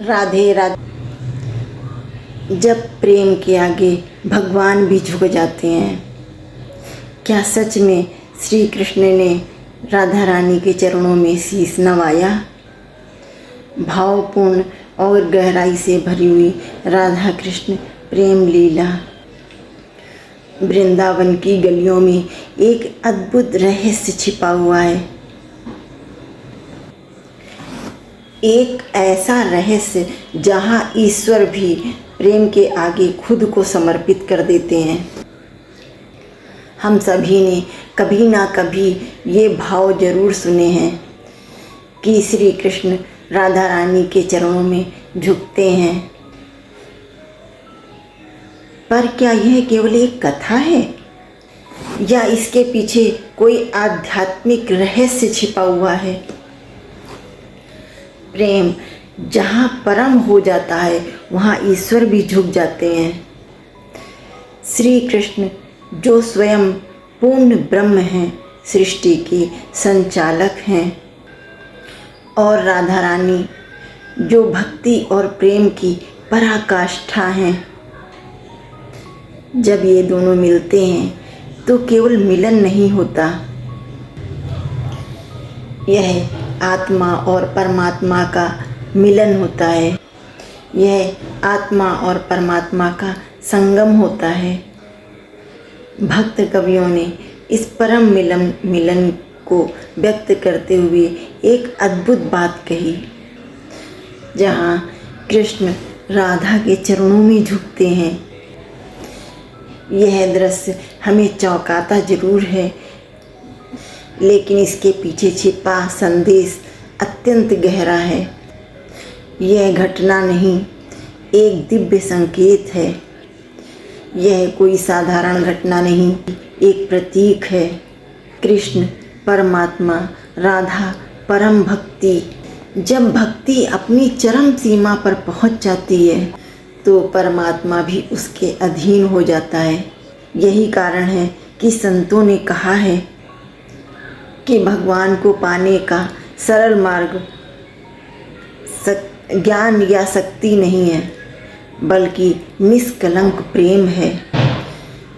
राधे राधे। जब प्रेम के आगे भगवान भी झुक जाते हैं, क्या सच में श्री कृष्ण ने राधा रानी के चरणों में शीश नवाया? भावपूर्ण और गहराई से भरी हुई राधा कृष्ण प्रेम लीला। वृंदावन की गलियों में एक अद्भुत रहस्य छिपा हुआ है। एक ऐसा रहस्य जहाँ ईश्वर भी प्रेम के आगे खुद को समर्पित कर देते हैं। हम सभी ने कभी ना कभी ये भाव जरूर सुने हैं कि श्री कृष्ण राधा रानी के चरणों में झुकते हैं, पर क्या यह केवल एक कथा है या इसके पीछे कोई आध्यात्मिक रहस्य छिपा हुआ है? प्रेम जहाँ परम हो जाता है वहाँ ईश्वर भी झुक जाते हैं। श्री कृष्ण जो स्वयं पूर्ण ब्रह्म हैं, सृष्टि के संचालक हैं, और राधा रानी जो भक्ति और प्रेम की पराकाष्ठा हैं, जब ये दोनों मिलते हैं तो केवल मिलन नहीं होता, यह आत्मा और परमात्मा का मिलन होता है। यह आत्मा और परमात्मा का संगम होता है। भक्त कवियों ने इस परम मिलन को व्यक्त करते हुए एक अद्भुत बात कही। जहाँ कृष्ण राधा के चरणों में झुकते हैं, यह दृश्य हमें चौंकाता जरूर है, लेकिन इसके पीछे छिपा संदेश अत्यंत गहरा है। यह घटना नहीं, एक दिव्य संकेत है। यह कोई साधारण घटना नहीं, एक प्रतीक है। कृष्ण परमात्मा, राधा परम भक्ति। जब भक्ति अपनी चरम सीमा पर पहुंच जाती है तो परमात्मा भी उसके अधीन हो जाता है। यही कारण है कि संतों ने कहा है कि भगवान को पाने का सरल मार्ग ज्ञान या शक्ति नहीं है, बल्कि निष्कलंक प्रेम है।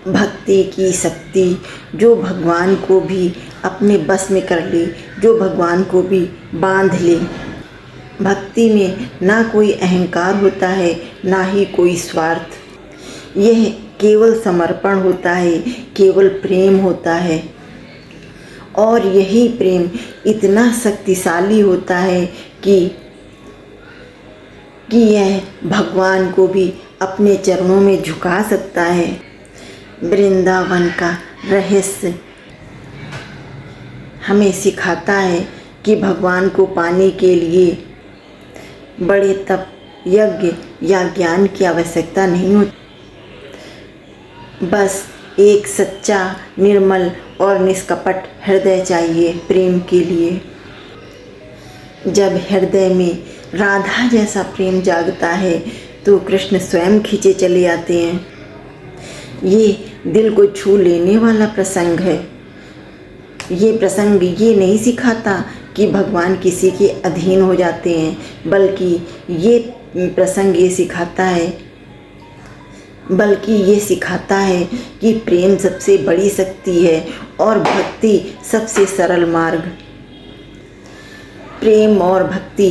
भक्ति की शक्ति जो भगवान को भी अपने बस में कर ले, जो भगवान को भी बांध ले। भक्ति में ना कोई अहंकार होता है, ना ही कोई स्वार्थ। यह केवल समर्पण होता है, केवल प्रेम होता है। और यही प्रेम इतना शक्तिशाली होता है कि यह भगवान को भी अपने चरणों में झुका सकता है। वृंदावन का रहस्य हमें सिखाता है कि भगवान को पाने के लिए बड़े तप, यज्ञ या ज्ञान की आवश्यकता नहीं होती। बस एक सच्चा, निर्मल और निष्कपट हृदय चाहिए प्रेम के लिए। जब हृदय में राधा जैसा प्रेम जागता है तो कृष्ण स्वयं खींचे चले आते हैं। ये दिल को छू लेने वाला प्रसंग है। ये प्रसंग ये नहीं सिखाता कि भगवान किसी के अधीन हो जाते हैं, बल्कि ये प्रसंग ये सिखाता है कि प्रेम सबसे बड़ी शक्ति है और भक्ति सबसे सरल मार्ग। प्रेम और भक्ति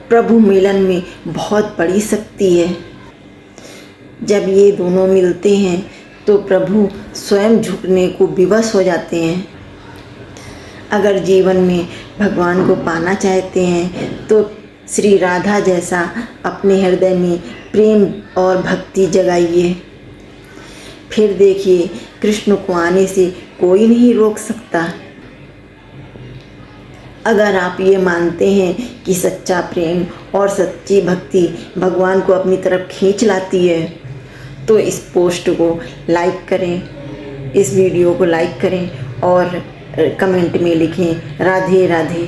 प्रभु मिलन में बहुत बड़ी शक्ति है। जब ये दोनों मिलते हैं तो प्रभु स्वयं झुकने को विवश हो जाते हैं। अगर जीवन में भगवान को पाना चाहते हैं तो श्री राधा जैसा अपने हृदय में प्रेम और भक्ति जगाइए। फिर देखिए, कृष्ण को आने से कोई नहीं रोक सकता। अगर आप ये मानते हैं कि सच्चा प्रेम और सच्ची भक्ति भगवान को अपनी तरफ खींच लाती है, तो इस पोस्ट को लाइक करें, इस वीडियो को लाइक करें और कमेंट में लिखें राधे राधे।